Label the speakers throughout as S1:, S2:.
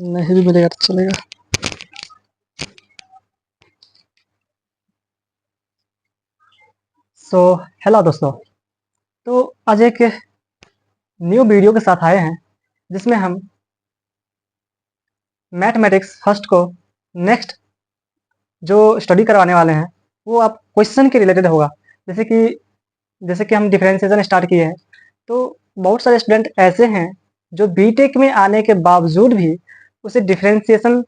S1: नहीं भी मिलेगा तो चलेगा। सो हेलो दोस्तों। तो आज एक न्यू वीडियो के साथ आए हैं जिसमें हम मैथमेटिक्स फर्स्ट को नेक्स्ट जो स्टडी करवाने वाले हैं वो आप क्वेश्चन के रिलेटेड होगा। जैसे कि जैसे कि हम डिफरेंशिएशन स्टार्ट किए हैं, तो बहुत सारे स्टूडेंट ऐसे हैं जो बीटेक में आने के बावजूद भी उसे डिफरेंशिएशन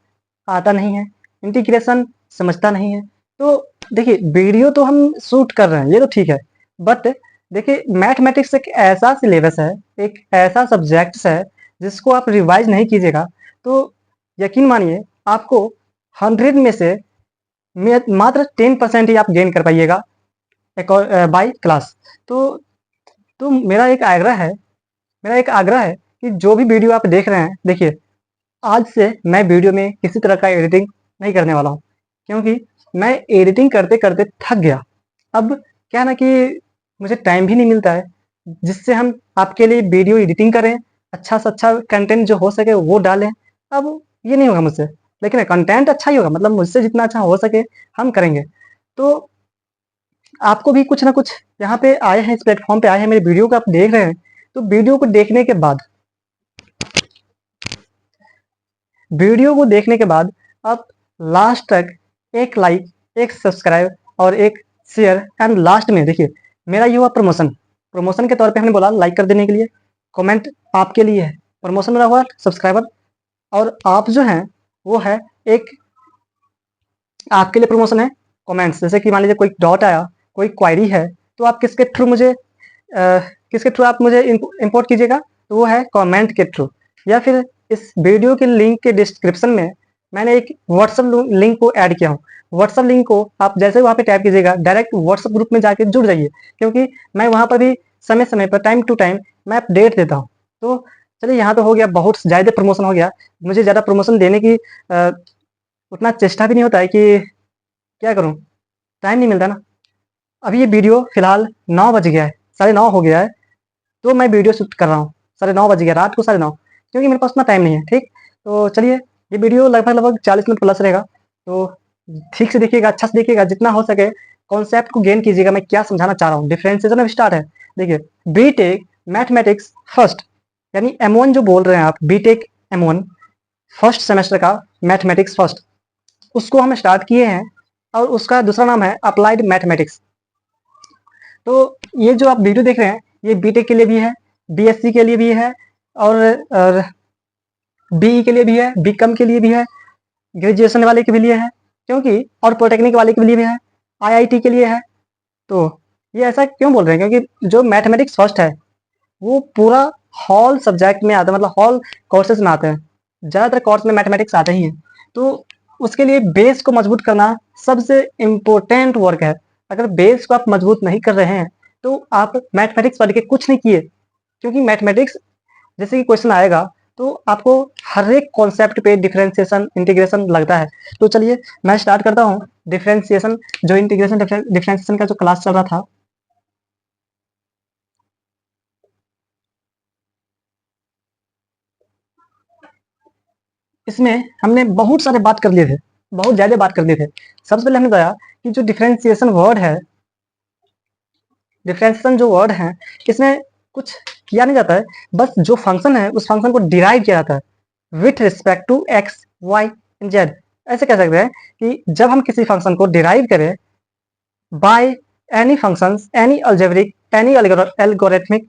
S1: आता नहीं है, इंटीग्रेशन समझता नहीं है। तो देखिए, वीडियो तो हम शूट कर रहे हैं, ये तो ठीक है, बट देखिए मैथमेटिक्स एक ऐसा सिलेबस है, एक ऐसा सब्जेक्ट है जिसको आप रिवाइज नहीं कीजिएगा तो यकीन मानिए आपको 100 में से मात्र 10% ही आप गेन कर पाइएगा बाय क्लास। तो मेरा एक आग्रह है कि जो भी वीडियो आप देख रहे हैं, देखिए आज से मैं वीडियो में किसी तरह का एडिटिंग नहीं करने वाला हूँ, क्योंकि मैं एडिटिंग करते करते थक गया। अब क्या है ना कि मुझे टाइम भी नहीं मिलता है जिससे हम आपके लिए वीडियो एडिटिंग करें, अच्छा से अच्छा कंटेंट जो हो सके वो डालें। अब ये नहीं होगा मुझसे, लेकिन कंटेंट अच्छा ही होगा, मतलब मुझसे जितना अच्छा हो सके हम करेंगे। तो आपको भी कुछ ना कुछ यहाँ पे आए हैं, इस प्लेटफॉर्म पे आए हैं, मेरे वीडियो को आप देख रहे हैं, तो वीडियो को देखने के बाद आप लास्ट तक एक लाइक, एक सब्सक्राइब और एक शेयर, एंड लास्ट में देखिए मेरा ये हुआ प्रमोशन। प्रमोशन के तौर पे हमने बोला लाइक कर देने के लिए, कमेंट आपके लिए है, प्रमोशन मेरा हुआ सब्सक्राइबर, और आप जो हैं वो है एक आपके लिए प्रमोशन है कमेंट्स। जैसे कि मान लीजिए कोई डॉट आया, कोई क्वायरी है, तो आप किसके थ्रू आप मुझे इंपोर्ट कीजिएगा, तो वो है कमेंट के थ्रू। या फिर इस वीडियो के लिंक के डिस्क्रिप्शन में मैंने एक व्हाट्सअप लिंक को ऐड किया हूँ। व्हाट्सअप लिंक को आप जैसे वहाँ पे टैप कीजिएगा, डायरेक्ट व्हाट्सअप ग्रुप में जाके जुड़ जाइए, क्योंकि मैं वहाँ पर भी समय समय पर टाइम टू टाइम मैं अपडेट देता हूँ। तो चलिए, यहाँ तो हो गया, बहुत ज़्यादा प्रमोशन हो गया। मुझे ज़्यादा प्रमोशन देने की उतना चेष्टा भी नहीं होता है कि क्या करूँ, टाइम नहीं मिलता ना। अभी ये वीडियो फिलहाल 9 बज गया है, 9:30 हो गया है, तो मैं वीडियो शूट कर रहा हूँ। 9:30 बज गया, रात को 9:30, क्योंकि मेरे पास उतना टाइम नहीं है। ठीक, तो चलिए, ये वीडियो लगभग 40 मिनट प्लस रहेगा, तो ठीक से देखिएगा, अच्छा से देखिएगा, जितना हो सके कॉन्सेप्ट को गेन कीजिएगा। मैं क्या समझाना चाह रहा हूँ, डिफरेंशिएशन अब स्टार्ट है। देखिए, बीटेक मैथमेटिक्स फर्स्ट, यानी M1 जो बोल रहे हैं आप, बीटेक M1 फर्स्ट सेमेस्टर का मैथमेटिक्स फर्स्ट, उसको हम स्टार्ट किए हैं, और उसका दूसरा नाम है अप्लाइड मैथमेटिक्स। तो ये जो आप वीडियो देख रहे हैं, ये बीटेक के लिए भी है, बीएससी के लिए भी है, और बीई के लिए भी है, बीकॉम के लिए भी है, ग्रेजुएशन वाले के लिए है, क्योंकि और पॉलिटेक्निक वाले के लिए भी है, आईआईटी के लिए है। तो ये ऐसा क्यों बोल रहे हैं, क्योंकि जो मैथमेटिक्स फर्स्ट है वो पूरा हॉल सब्जेक्ट में आता है, मतलब हॉल कोर्सेज में आते हैं, ज़्यादातर कोर्स में मैथमेटिक्स आते ही हैं। तो उसके लिए बेस को मजबूत करना सबसे इम्पोर्टेंट वर्क है। अगर बेस को आप मजबूत नहीं कर रहे हैं तो आप मैथमेटिक्स पढ़ के कुछ नहीं किए, क्योंकि मैथमेटिक्स जैसे कि क्वेश्चन आएगा तो आपको हर एक कॉन्सेप्ट पे डिफरेंशिएशन, इंटीग्रेशन लगता है। तो चलिए मैं स्टार्ट करता हूँ डिफरेंशिएशन, जो इंटीग्रेशन डिफरेंशिएशन का जो क्लास चल रहा था। इसमें हमने बहुत सारे बात कर लिए थे, बहुत ज़्यादा बात कर लिए थे। सबसे पहले हमने बताया कि जो डिफरेंशिएशन वर्ड है, डिफरेंशिएशन जो वर्ड है, इसमें कुछ किया नहीं जाता है, बस जो फंक्शन है उस फंक्शन को डिराइव किया जाता है with respect to x, y and z. ऐसे कह सकते हैं कि जब हम किसी फंक्शन को डिराइव करें by any functions, any algebraic, any algorithmic,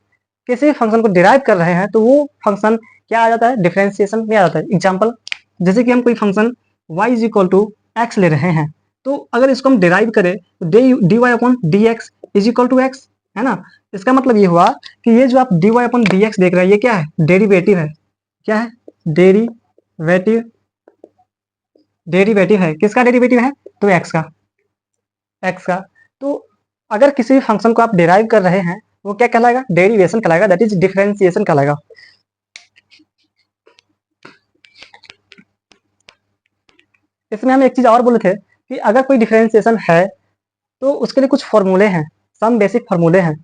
S1: किसी फंक्शन को डिराइव कर रहे हैं तो वो फंक्शन क्या आ जाता है, डिफरेंशिएशन में आ जाता है। एग्जांपल, जैसे कि हम कोई function y is equal to x ले रहे हैं, तो अगर इसको हम डिराइव करें तो d y upon d x is equal to x, है ना। इसका मतलब ये हुआ कि ये जो आप d y upon d x देख रहे हैं, ये क्या है, डेरिवेटिव है। क्या है, डेरिवेटिव, डेरिवेटिव है। किसका डेरिवेटिव है, तो एक्स का, एक्स का। तो अगर किसी भी फंक्शन को आप डिराइव कर रहे हैं वो क्या कहलाएगा, डेरिवेशन कहलाएगा, दैट इज डिफरेंशिएशन कहलाएगा। इसमें हम एक चीज और बोले थे कि अगर कोई डिफरेंशिएशन है तो उसके लिए कुछ फॉर्मूले हैं, सम बेसिक फॉर्मूले हैं।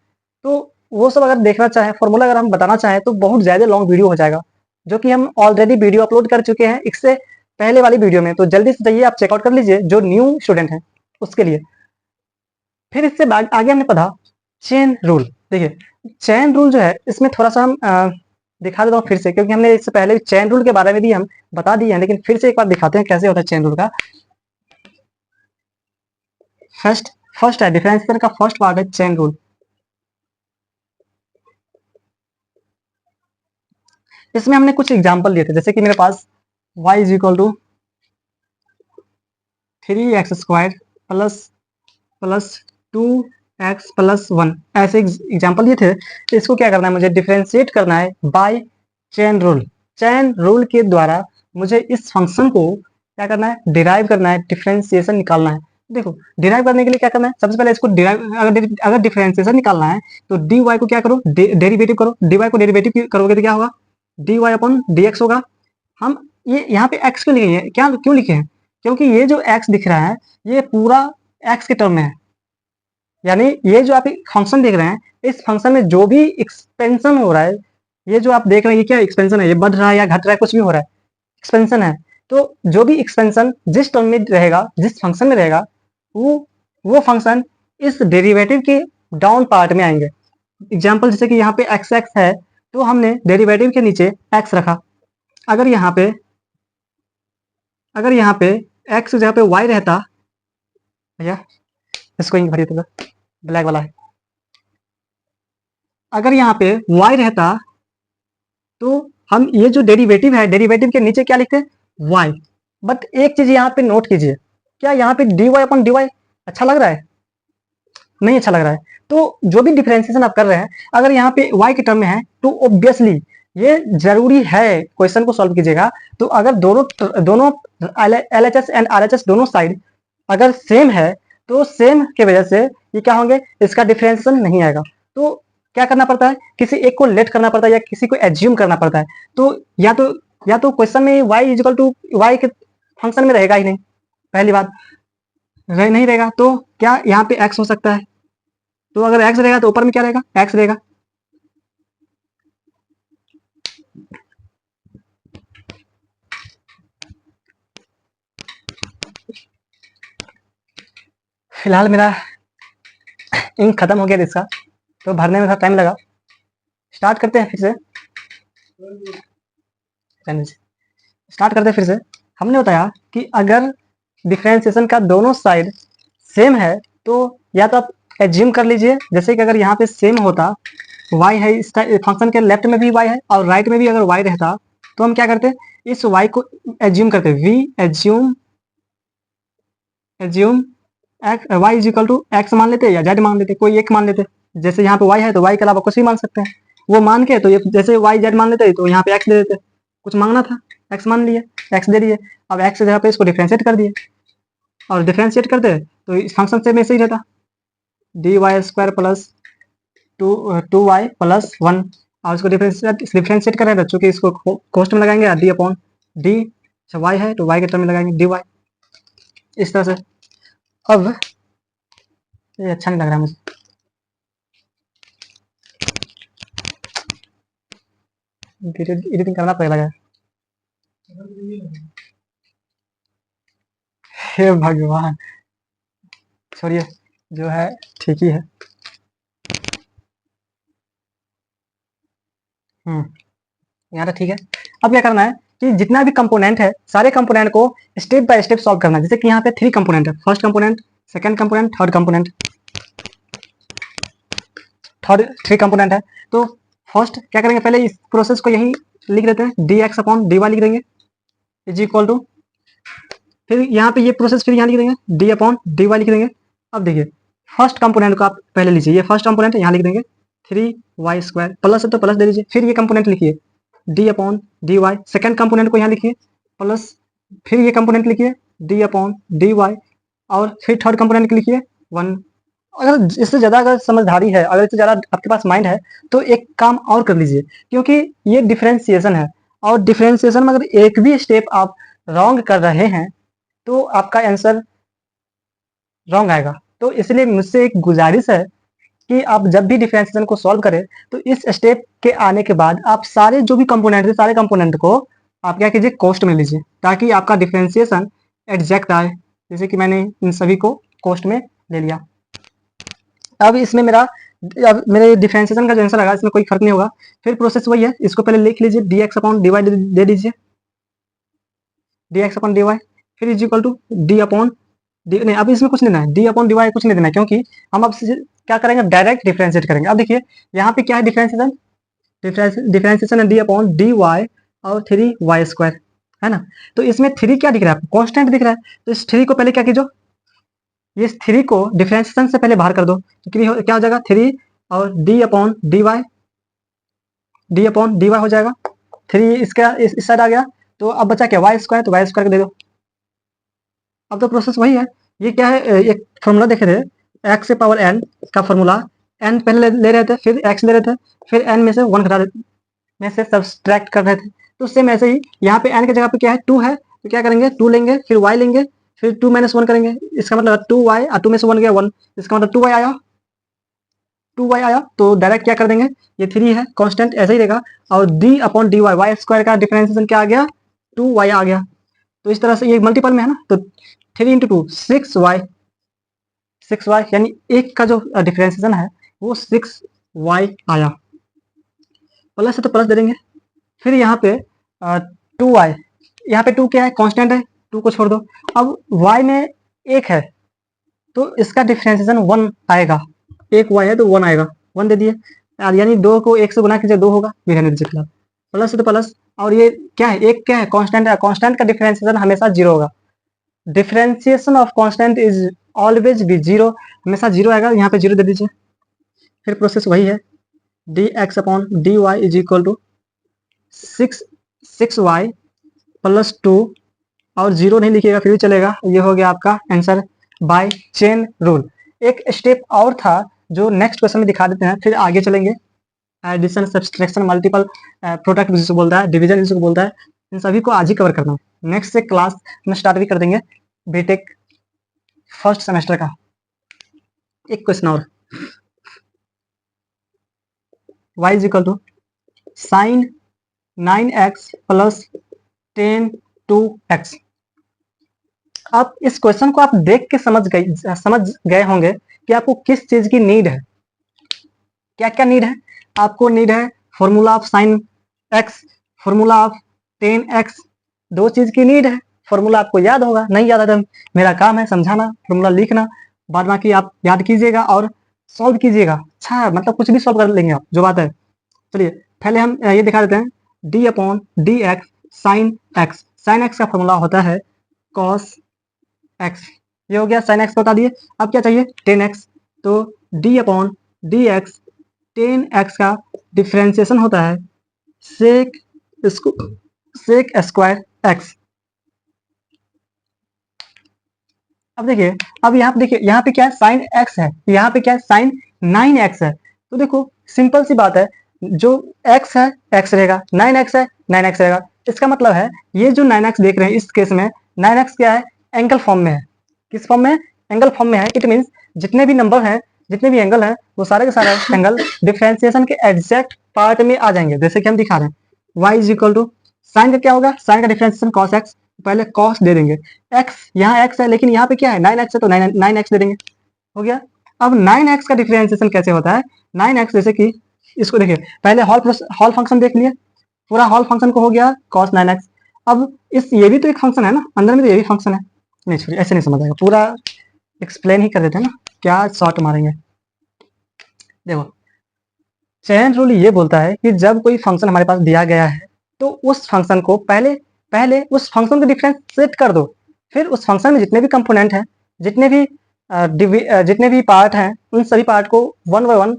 S1: तो वो सब अगर देखना चाहें, फॉर्मूला अगर हम बताना चाहें तो बहुत ज़्यादा लॉन्ग वीडियो हो जाएगा, जो कि हम ऑलरेडी वीडियो अपलोड कर चुके हैं इससे पहले वाली वीडियो में, तो जल्दी से जाइए आप चेकआउट कर लीजिए जो न्यू स्टूडेंट हैं उसके लिए। फिर इससे आगे हमने पढ़ा चेन रूल। देखिए चेन रूल जो है इसमें थोड़ा सा हम दिखा देता हूँ फिर से, क्योंकि हमने इससे पहले चेन रूल के बारे में भी हम बता दिए हैं, लेकिन फिर से एक बार दिखाते हैं कैसे होता है चेन रूल का। फर्स्ट है डिफरेंशिएशन का फर्स्ट पार्ट है चेन रूल। इसमें हमने कुछ एग्जांपल दिए थे, जैसे कि मेरे पास y is equal to 3x² plus plus 2x plus 1, ऐसे एग्जांपल दिए थे। तो इसको क्या करना है, मुझे डिफरेंशिएट करना है by chain rule. Chain rule के द्वारा मुझे इस फंक्शन को क्या करना है, डिराइव करना है, डिफरेंशिएशन निकालना है। देखो डिराइव करने के लिए क्या करना है, सबसे पहले इसको डिराइव अगर डिफरेंशिएशन निकालना है तो dy को क्या करो, डेरिवेटिव करो। dy को डेरिवेटिव करोगे तो क्या होगा, dy अपॉन dx होगा। हम ये यहाँ पे x क्यों लिखे हैं, क्या क्यों लिखे हैं, क्योंकि ये जो x दिख रहा है ये पूरा x के टर्म में है, यानी ये जो आप फंक्शन देख रहे हैं इस फंक्शन में जो भी एक्सपेंशन हो रहा है, ये जो आप देख रहे हैं ये क्या एक्सपेंशन है, ये बढ़ रहा है या घट रहा है, कुछ भी हो रहा है, एक्सपेंशन है। तो जो भी एक्सपेंशन जिस टर्म में रहेगा, जिस फंक्शन में रहेगा, वो फंक्शन इस डेरिवेटिव के डाउन पार्ट में आएंगे। एग्जाम्पल जैसे कि यहाँ पे एक्स एक्स है तो हमने डेरिवेटिव के नीचे एक्स रखा। अगर यहाँ पे एक्स जहाँ पे वाई रहता, भैया इसको इंक भरिए तो ब्लैक वाला है, अगर यहाँ पे y रहता तो हम ये जो डेरिवेटिव है डेरिवेटिव के नीचे क्या लिखते हैं y। बट एक चीज यहाँ पे नोट कीजिए, क्या यहाँ पे dy अपन dy अच्छा लग रहा है, नहीं अच्छा लग रहा है। तो जो भी डिफरेंशिएशन आप कर रहे हैं अगर यहाँ पे y के टर्म में है तो ऑब्वियसली ये जरूरी है, क्वेश्चन को सॉल्व कीजिएगा तो अगर दोनों LHS एंड RHS दोनों साइड अगर सेम है तो सेम के वजह से ये क्या होंगे, इसका डिफरेंशिएशन नहीं आएगा। तो क्या करना पड़ता है, किसी एक को लेट करना पड़ता है या किसी को एज्यूम करना पड़ता है। तो या तो क्वेश्चन में y इक्वल टू y के फंक्शन में रहेगा ही नहीं, पहली बात नहीं रहेगा, तो क्या यहाँ पे x हो सकता है, तो अगर x रहेगा तो ऊपर में क्या रहेगा, x रहेगा। फिलहाल मेरा इंक खत्म हो गया इसका, तो भरने में थोड़ा टाइम लगा। स्टार्ट करते हैं फिर से, फिर से। हमने बताया कि अगर डिफरेंशिएशन का दोनों साइड सेम है तो या तो आप एज्यूम कर लीजिए, जैसे कि अगर यहाँ पे सेम होता, y है, इस फंक्शन के लेफ्ट में भी y है और राइट में भी अगर y रहता तो हम क्या करते, इस y को एज्यूम करते, we assume y is equal to x मान लेते या z मान लेते, कोई एक मान लेते। जैसे यहाँ पे y है तो y के अलावा कुछ भी मान सकते हैं, वो मान के तो ये जैसे y z मान लेते तो यहाँ पे x दे देते, कुछ मांगना था x मान लिए, x दे दिए। अब x की जगह पे इसको डिफरेंशिएट कर दिए और डिफरेंशिएट करते तो इस फंक्शन से में से ही रहता dy² प्लस 2y प्लस 1, और इसको डिफरेंशिएट कर रहे हैं चूंकि इसको कोष्ट में लगाएंगे डी अपॉन डी, y है तो y के टर्म में लगाएंगे dy, इस तरह से। अब ये अच्छा नहीं लग रहा मुझे, एडिटिंग करना पड़ेगा। हे भगवान, छोड़िए जो है ठीक ही है। यहाँ तो ठीक है। अब क्या करना है कि जितना भी कंपोनेंट है सारे कंपोनेंट को स्टेप बाय स्टेप सॉल्व करना है। जैसे कि यहाँ पे 3 कंपोनेंट है, first component, second component, third component, 3 component है। तो फर्स्ट क्या करेंगे, पहले इस प्रोसेस को यही लिख देते हैं, dx अपॉन dy लिख देंगे इज इक्वल टू, फिर यहाँ पे ये प्रोसेस फिर यहाँ लिख देंगे d अपॉन dy लिख देंगे। अब देखिए फर्स्ट कंपोनेंट को आप पहले लीजिए, ये फर्स्ट कंपोनेंट है, यहाँ लिख देंगे 3y² प्लस है तो प्लस दे दीजिए, फिर ये कंपोनेंट लिखिए d upon dy, second component को यहाँ लिखिए प्लस, फिर ये कंपोनेंट लिखिए d अपॉन dy, और फिर थर्ड कंपोनेंट लिखिए 1। अगर इससे ज़्यादा अगर समझदारी है, अगर इससे ज़्यादा आपके पास माइंड है तो एक काम और कर लीजिए, क्योंकि ये डिफरेंशिएशन है और डिफरेंशिएशन में अगर एक भी स्टेप आप रॉन्ग कर रहे हैं तो आपका आंसर रॉन्ग आएगा। तो इसलिए मुझसे एक गुजारिश है कि आप जब भी डिफरेंशिएशन को सॉल्व करें तो इस स्टेप के आने के बाद आप सारे जो भी कंपोनेंट है सारे कंपोनेंट को आप क्या कीजिए कॉस्ट में लीजिए, ताकि आपका डिफरेंशिएशन एग्जैक्ट आए। जैसे कि मैंने इन सभी को कॉस्ट में ले लिया। अब इसमें मेरा अब मेरे डिफरेंशिएशन का जो आंसर आएगा इसमें कोई फर्क नहीं होगा। फिर प्रोसेस वही है, इसको पहले लिख लीजिए dx अपॉन dy दे दीजिए, dx अपॉन dy, फिर is equal to d upon d, नहीं अब इसमें कुछ नहीं देना है, डी अपॉन डी वाई कुछ नहीं देना है, क्योंकि हम अब क्या करेंगे डायरेक्ट डिफरेंशिएट करेंगे। अब देखिए यहाँ पे क्या है डिफरेंशिएशन, डिफरेंशिएशन है डी अपॉन डी वाई और 3y² है ना। तो इसमें 3 क्या दिख रहा है आपको, कॉन्स्टेंट दिख रहा है। तो इस 3 को पहले क्या कीजिए, ये 3 को डिफरेंशिएशन से पहले बाहर कर दो, तो क्या हो जाएगा 3 और d upon d y, d upon d y हो जाएगा। 3 इसका इस साइड आ गया, तो अब बचा क्या y², तो y² दे दो। अब तो प्रोसेस वही है। ये क्या है, एक फॉर्मूला देखे थे x से पावर n का फॉर्मूला, n पहले ले रहे थे, फिर x ले रहे थे, फिर n में से 1 घटा में से सब्सट्रैक्ट कर रहे थे। तो सेम ऐसे ही यहाँ पे n की जगह पे क्या है 2 है, तो क्या करेंगे 2 लेंगे, फिर y लेंगे, फिर 2 - 1 करेंगे। इसका मतलब 2y और 2 में से 1 गया 1, इसका मतलब 2y आया, 2y आया। तो डायरेक्ट क्या कर देंगे, ये 3 है कांस्टेंट ऐसे ही रहेगा, और d upon d Y, y² का डिफरेंशिएशन क्या आ गया 2y आ गया। तो इस तरह से ये मल्टीपल में है ना, तो 3 × 2 6y, 6y यानी एक का जो डिफरेंशिएशन है वो 6y आया। प्लस है तो प्लस दे देंगे, फिर यहाँ पे 2y, यहाँ पे 2 क्या है कांस्टेंट है, 2 को छोड़ दो। अब y में 1 है तो इसका डिफरेंशिएशन 1 आएगा, एक y है तो 1 आएगा, 1 दे दिए, यानी 2 को 1 से गुना कीजिए 2 होगा, खिलाफ प्लस है तो प्लस। और ये क्या है, एक क्या है कांस्टेंट है, कांस्टेंट का डिफरेंशिएशन हमेशा 0 होगा। Differentiation of constant is always be 0, हमेशा 0 आएगा, यहाँ पे 0 दे दीजिए। फिर प्रोसेस वही है, dx upon dy is equal to 6y plus 2, और 0 नहीं लिखिएगा फिर भी चलेगा। ये हो गया आपका आंसर बाय चेन रूल। एक स्टेप और था जो नेक्स्ट क्वेश्चन में दिखा देते हैं, फिर आगे चलेंगे। एडिशन, सब्सट्रैक्शन, मल्टीपल प्रोडक्ट जिसको बोलता है, डिवीजन जिसको बोलता है, इन सभी को आज ही कवर करना है। नेक्स्ट से क्लास में स्टार्ट भी कर देंगे बीटेक फर्स्ट सेमेस्टर का। एक क्वेश्चन और, y is equal to sine 9x plus 10 2x। आप इस क्वेश्चन को आप देख के समझ गए होंगे कि आपको किस चीज की नीड है। क्या क्या नीड है आपको, नीड है formula of sine x, formula of 10x, दो चीज की नीड है। फॉर्मूला आपको याद होगा, नहीं याद है तो मेरा काम है समझाना, फॉर्मूला लिखना, बाद बाकी आप याद कीजिएगा और सॉल्व कीजिएगा। अच्छा मतलब कुछ भी सॉल्व कर लेंगे आप, जो बात है। चलिए पहले हम ये दिखा देते हैं, d upon d x sine x, sine x का फॉर्मूला होता है कॉस एक्स, ये हो गया साइन एक्स बता दिए। अब क्या चाहिए 10x, तो d upon d x 10x का डिफ्रेंसिएशन होता है सेक स्क्वायर एक्स। अब देखिए, अब यहाँ पे देखिए, यहाँ पे क्या है साइन x है, यहाँ पे क्या है साइन 9x है। तो देखो सिंपल सी बात है, जो x है x रहेगा, 9x है 9x रहेगा। इसका मतलब है ये जो 9x देख रहे हैं इस केस में 9x क्या है एंगल फॉर्म में है। किस फॉर्म में, एंगल फॉर्म में है। इट मीन्स जितने भी नंबर हैं, जितने भी एंगल है, वो सारे के सारे एंगल डिफरेंशिएशन के एग्जैक्ट पार्ट में आ जाएंगे, जैसे कि हम दिखा रहे हैं। y is equal to sine का क्या होगा, साइन का डिफरेंशिएशन cos x, पहले cos दे देंगे, x यहाँ x है लेकिन यहाँ पे क्या है 9x है तो 9x दे देंगे, हो गया। अब 9x का डिफरेंशिएशन कैसे होता है, 9x जैसे कि इसको देखिए, पहले हॉल फंक्शन देख लिए, पूरा हॉल फंक्शन को हो गया cos 9x। अब इस ये भी तो एक फंक्शन है ना, अंदर में तो ये भी फंक्शन है। नहीं छोड़िए ऐसे नहीं समझ आएगा, पूरा एक्सप्लेन ही कर देते हैं ना, क्या शॉर्ट मारेंगे। देखो चेन रूल ये बोलता है कि जब कोई फंक्शन हमारे पास दिया गया है तो उस फंक्शन को पहले उस फंक्शन को डिफरेंशिएट कर दो, फिर उस फंक्शन में जितने भी कंपोनेंट हैं, जितने भी पार्ट हैं, उन सभी पार्ट को 1 बाय 1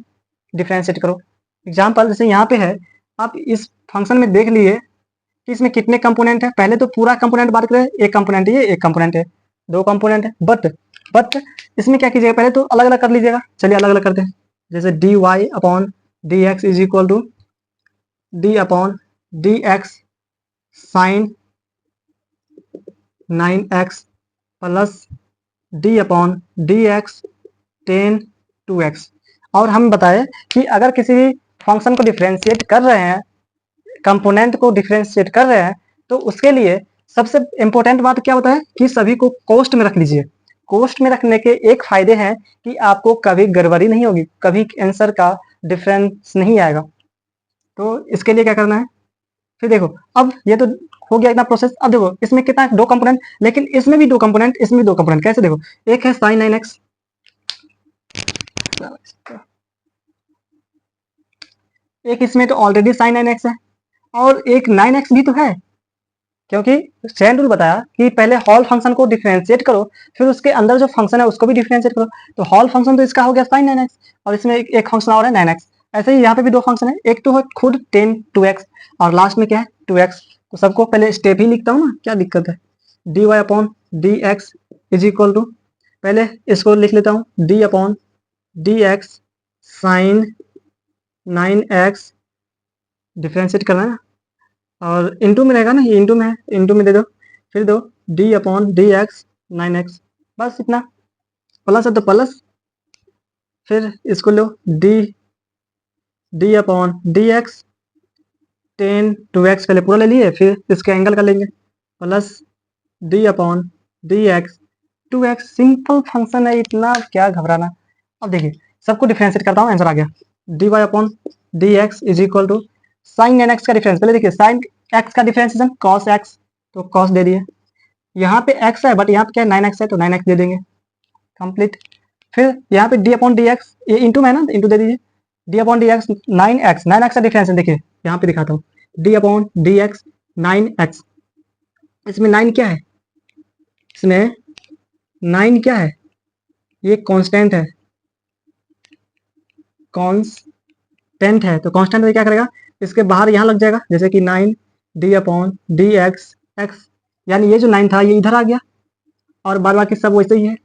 S1: डिफरेंशिएट करो। एग्जाम्पल जैसे यहाँ पे है, आप इस फंक्शन में देख लिए कि इसमें कितने कंपोनेंट है। पहले तो पूरा कंपोनेंट बात करें, एक कंपोनेंट ये, एक कंपोनेंट है, दो कंपोनेंट है, बट इसमें क्या कीजिएगा, पहले तो अलग अलग कर लीजिएगा। चलिए अलग अलग करते हैं, जैसे d y upon d x is equal to d upon d x sine 9x plus d upon d x 10 2x। और हम बताए कि अगर किसी भी फंक्शन को डिफ्रेंशिएट कर रहे हैं, कंपोनेंट को डिफ्रेंशिएट कर रहे हैं, तो उसके लिए सबसे इंपॉर्टेंट बात क्या होता है कि सभी को कोस्ट में रख लीजिए। कोस्ट में रखने के एक फायदे हैं कि आपको कभी गड़बड़ी नहीं होगी, कभी आंसर का डिफरेंस नहीं आएगा। तो इसके लिए क्या करना है, फिर देखो अब ये तो हो गया इतना प्रोसेस। अब देखो इसमें कितना दो कंपोनेंट, लेकिन इसमें भी दो कंपोनेंट, इसमें भी दो कंपोनेंट। कैसे देखो, एक है sin 9x, एक इसमें तो ऑलरेडी sin 9x है, और एक 9x भी तो है, क्योंकि चेन रूल बताया कि पहले हॉल फंक्शन को डिफरेंशिएट करो, फिर उसके अंदर जो फंक्शन है उसको भी डिफरेंशिएट करो। तो हॉल फंक्शन तो इसका हो गया sin 9x, और इसमें एक फंक्शन और है 9x। ऐसे ही यहाँ पे भी दो फंक्शन है, एक तो है खुद tan 2x और लास्ट में क्या है 2x। तो सबको पहले स्टेप ही लिखता हूँ ना, क्या दिक्कत है। dy upon d x is equal to, पहले इसको लिख लेता हूँ d upon d x sine 9x, differentiate करना है और इंटू में रहेगा ना, ये इंटू में है, इंटू में दे दो, फिर दो d upon d x 9x, बस इतना। प्लस है तो प्लस, फिर इसको लो d upon d x ten 2x, पहले पूरा ले लिए, फिर इसके एंगल का लेंगे, plus d upon d x 2x। Simple function है, इतना क्या घबराना। अब देखिए सबको डिफरेंशिएट करता हूँ, आंसर आ गया। dy upon d x is equal to sine 9x का डिफरेंस, पहले देखिए साइन x का डिफरेंशिएशन cos x, तो cos दे दिए। यहाँ पे x है बट यहाँ पे क्या 9x है, तो 9x दे देंगे, कंप्लीट। फिर यहाँ पे d अपॉन डी एक्स, ये इंटू में है ना, इंटू दे दीजिए। d upon d x 9x का डिफरेंस है, देखिए यहाँ पे दिखाता हूँ, d upon d x 9x। इसमें 9 क्या है, इसमें 9 क्या है, ये कांस्टेंट है, कांस्टेंट है, तो कांस्टेंट में क्या करेगा, इसके बाहर यहाँ लग जाएगा, जैसे कि 9 d upon d x x, यानी ये जो 9 था ये इधर आ गया, और बाद बाकी सब वैसे ही है।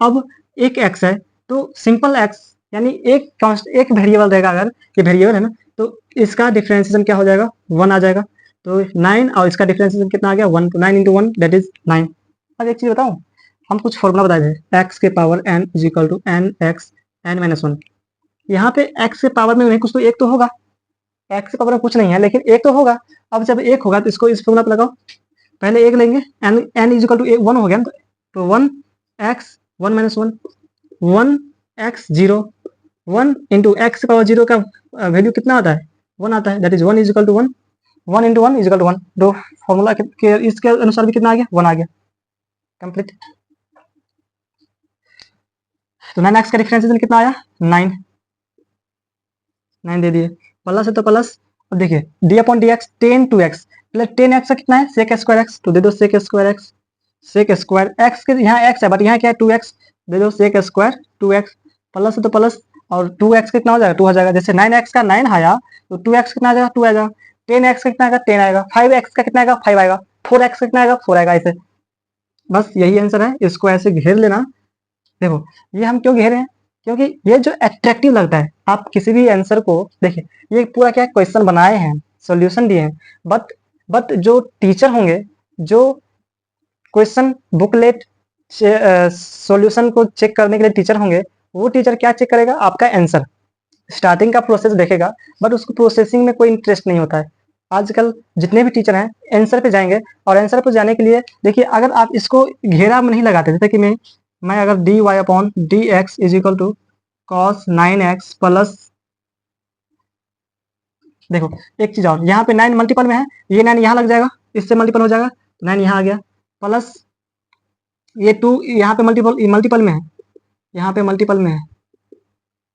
S1: अब एक x है, तो सिंपल x यानी एक वेरिएबल रहेगा, अगर ये वेरिएबल है ना, तो इसका डिफरेंशिएशन क्या हो जाएगा, 1 आ जाएगा। तो 9 और इसका डिफरेंशिएशन कितना आ गया, 1, तो 9 इंटू 1 दैट इज 9। अब एक चीज बताऊं, हम कुछ फॉर्मूला बताए थे, x के power n is equal to n x n minus 1। यहाँ पे x के पावर में नहीं कुछ, तो एक तो होगा, x के पावर में कुछ नहीं है लेकिन एक तो होगा। अब जब एक होगा तो इसको इस फॉर्मूला पे लगाओ, पहले एक लेंगे, n इज इक्वल टू 1 हो गया ना, तो 1x 1 minus 1, 1x 0, 1 into x power 0 का वैल्यू कितना आता है, 1 आता है, that is 1 is equal to 1, 1 into 1 is equal to 1। दो फॉर्मूला के इसके अनुसार भी कितना आ गया, 1 आ गया, कंप्लीट। तो 9x का डिफरेंशिएशन कितना आया, 9, 9 दे दिए, प्लस है तो प्लस। अब देखिए d upon d x ten 2x, पहले 10x का कितना है, सेक स्क्वायर x, तो दे दो sec square x, sec square x के यहाँ x है बट यहाँ क्या है 2x, दे दो सेक स्क्वायर 2x, प्लस है तो प्लस, और 2x कितना हो जाएगा, 2 हो जाएगा। जैसे 9x का 9 आया तो 2x कितना आ जाएगा, 2 आ जाएगा। 10x का कितना आएगा, 10 आएगा। 5x का कितना आएगा, 5 आएगा। 4x का कितना आएगा, 4 आएगा। ऐसे बस यही आंसर है, इसको ऐसे घेर लेना। देखो ये हम क्यों घेरे हैं, क्योंकि ये जो अट्रैक्टिव लगता है, आप किसी भी आंसर को देखिए, ये पूरा क्या क्वेश्चन बनाए हैं, सॉल्यूशन दिए हैं, बट जो टीचर होंगे, जो क्वेश्चन बुकलेट सॉल्यूशन को चेक करने के लिए टीचर होंगे, वो टीचर क्या चेक करेगा, आपका आंसर, स्टार्टिंग का प्रोसेस देखेगा, बट उसको प्रोसेसिंग में कोई इंटरेस्ट नहीं होता है। आजकल जितने भी टीचर हैं आंसर पे जाएंगे, और आंसर पे जाने के लिए देखिए, अगर आप इसको घेरा में नहीं लगाते, जैसे कि मैं अगर d y upon d x is equal to cos 9x plus, देखो एक चीज और, यहाँ पे 9 मल्टीपल में है, ये 9 यहाँ लग जाएगा, इससे मल्टीपल हो जाएगा, 9 यहाँ आ गया, प्लस ये 2 यहाँ पे मल्टीपल में है, यहाँ पे मल्टीपल में है,